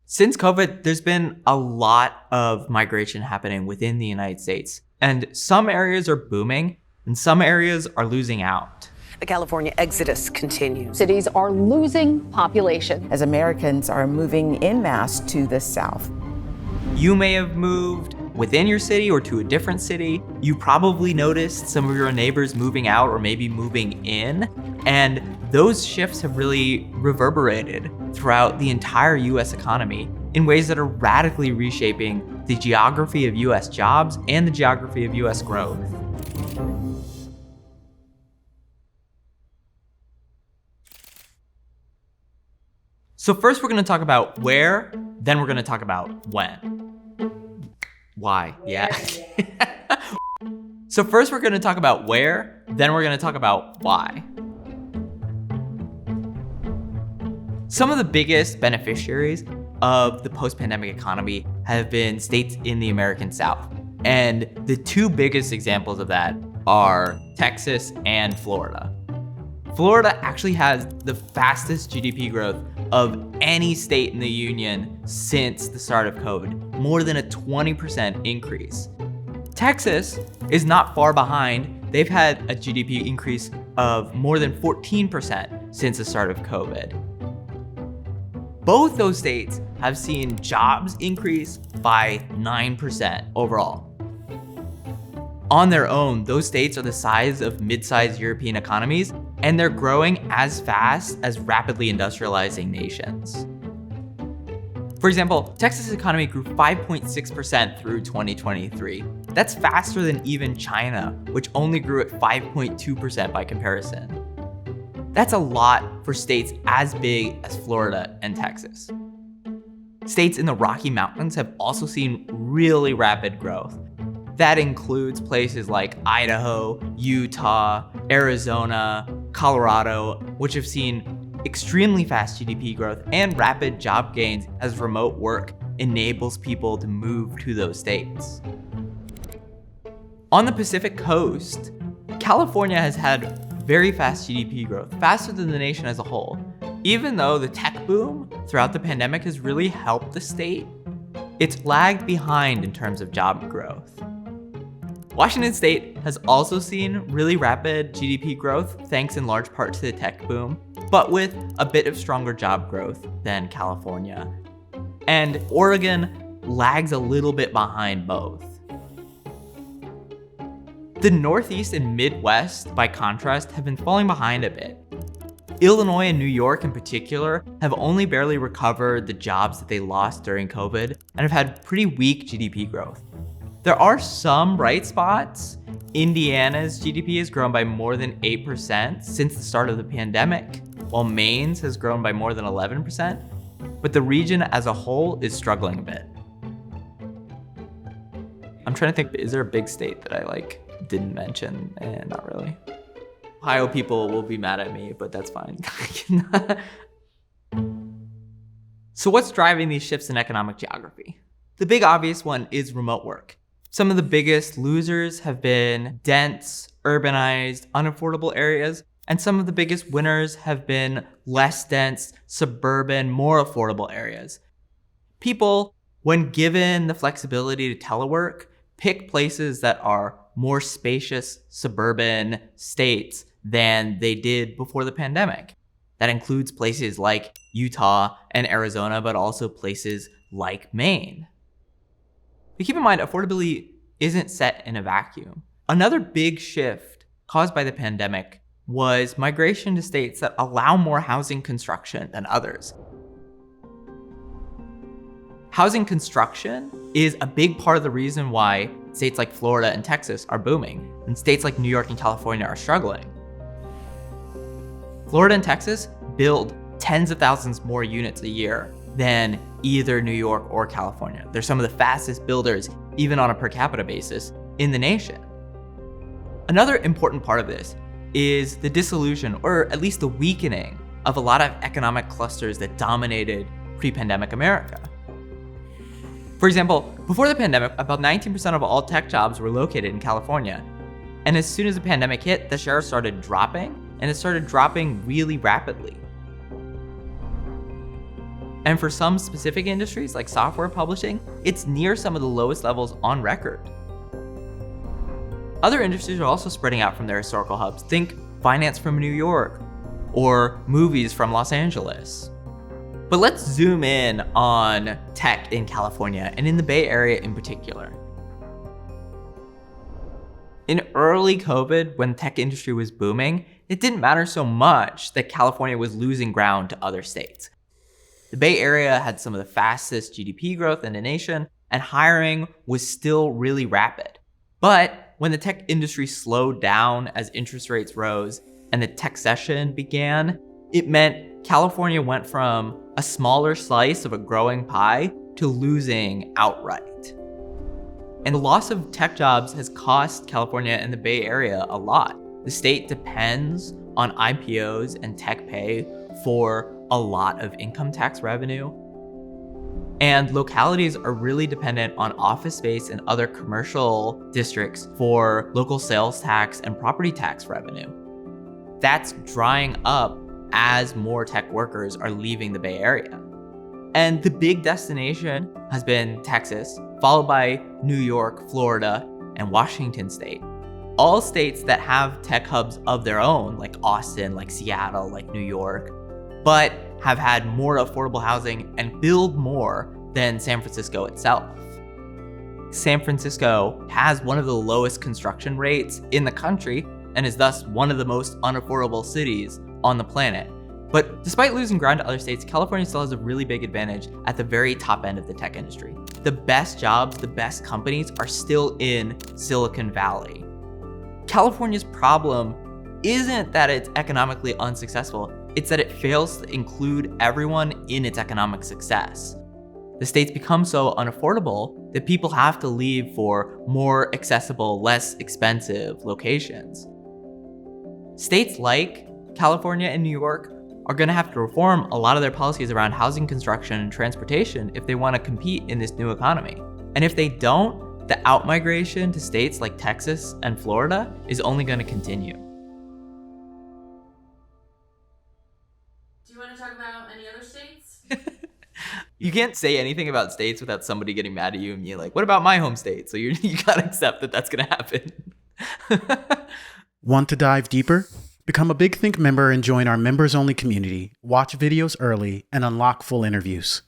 Since COVID, there's been a lot of migration happening within the United States, and some areas are booming and some areas are losing out. The California exodus continues. Cities are losing population as Americans are moving en masse to the south. You may have moved within your city or to a different city. You probably noticed some of your neighbors moving out or maybe moving in, and those shifts have really reverberated throughout the entire US economy in ways that are radically reshaping the geography of US jobs and the geography of US growth. So first we're going to talk about where, then we're going to talk about when. Why? Yeah. So first we're going to talk about where, then we're going to talk about why. Some of the biggest beneficiaries of the post-pandemic economy have been states in the American South. And the two biggest examples of that are Texas and Florida. Florida actually has the fastest GDP growth of any state in the union since the start of COVID, more than a 20% increase. Texas is not far behind. They've had a GDP increase of more than 14% since the start of COVID. Both those states have seen jobs increase by 9% overall. On their own, those states are the size of mid-sized European economies, and they're growing as fast as rapidly industrializing nations. For example, Texas' economy grew 5.6% through 2023. That's faster than even China, which only grew at 5.2% by comparison. That's a lot for states as big as Florida and Texas. States in the Rocky Mountains have also seen really rapid growth. That includes places like Idaho, Utah, Arizona, Colorado, which have seen extremely fast GDP growth and rapid job gains as remote work enables people to move to those states. On the Pacific Coast, California has had very fast GDP growth, faster than the nation as a whole. Even though the tech boom throughout the pandemic has really helped the state, it's lagged behind in terms of job growth. Washington State has also seen really rapid GDP growth, thanks in large part to the tech boom, but with a bit of stronger job growth than California. And Oregon lags a little bit behind both. The Northeast and Midwest, by contrast, have been falling behind a bit. Illinois and New York in particular have only barely recovered the jobs that they lost during COVID and have had pretty weak GDP growth. There are some bright spots. Indiana's GDP has grown by more than 8% since the start of the pandemic, while Maine's has grown by more than 11%, but the region as a whole is struggling a bit. I'm trying to think, is there a big state that I didn't mention? Not really. Ohio people will be mad at me, but that's fine. So what's driving these shifts in economic geography? The big obvious one is remote work. Some of the biggest losers have been dense, urbanized, unaffordable areas, and some of the biggest winners have been less dense, suburban, more affordable areas. People, when given the flexibility to telework, pick places that are more spacious suburban states than they did before the pandemic. That includes places like Utah and Arizona, but also places like Maine. But keep in mind, affordability isn't set in a vacuum. Another big shift caused by the pandemic was migration to states that allow more housing construction than others. Housing construction is a big part of the reason why states like Florida and Texas are booming, and states like New York and California are struggling. Florida and Texas build tens of thousands more units a year than either New York or California. They're some of the fastest builders, even on a per capita basis, in the nation. Another important part of this is the dissolution, or at least the weakening, of a lot of economic clusters that dominated pre-pandemic America. For example, before the pandemic, about 19% of all tech jobs were located in California. And as soon as the pandemic hit, the share started dropping, and it started dropping really rapidly. And for some specific industries like software publishing, it's near some of the lowest levels on record. Other industries are also spreading out from their historical hubs. Think finance from New York or movies from Los Angeles. But let's zoom in on tech in California and in the Bay Area in particular. In early COVID, when the tech industry was booming, it didn't matter so much that California was losing ground to other states. The Bay Area had some of the fastest GDP growth in the nation, and hiring was still really rapid. But when the tech industry slowed down as interest rates rose and the tech recession began, it meant California went from a smaller slice of a growing pie to losing outright. And the loss of tech jobs has cost California and the Bay Area a lot. The state depends on IPOs and tech pay for a lot of income tax revenue. And localities are really dependent on office space and other commercial districts for local sales tax and property tax revenue. That's drying up as more tech workers are leaving the Bay Area. And the big destination has been Texas, followed by New York, Florida, and Washington State. All states that have tech hubs of their own, like Austin, like Seattle, like New York, but have had more affordable housing and build more than San Francisco itself. San Francisco has one of the lowest construction rates in the country and is thus one of the most unaffordable cities on the planet. But despite losing ground to other states, California still has a really big advantage at the very top end of the tech industry. The best jobs, the best companies are still in Silicon Valley. California's problem isn't that it's economically unsuccessful, it's that it fails to include everyone in its economic success. The state's become so unaffordable that people have to leave for more accessible, less expensive locations. States like California and New York are going to have to reform a lot of their policies around housing construction and transportation if they want to compete in this new economy. And if they don't, the outmigration to states like Texas and Florida is only going to continue. Do you want to talk about any other states? You can't say anything about states without somebody getting mad at you and you're like, what about my home state? So you gotta accept that that's gonna happen. Want to dive deeper? Become a Big Think member and join our members-only community, watch videos early, and unlock full interviews.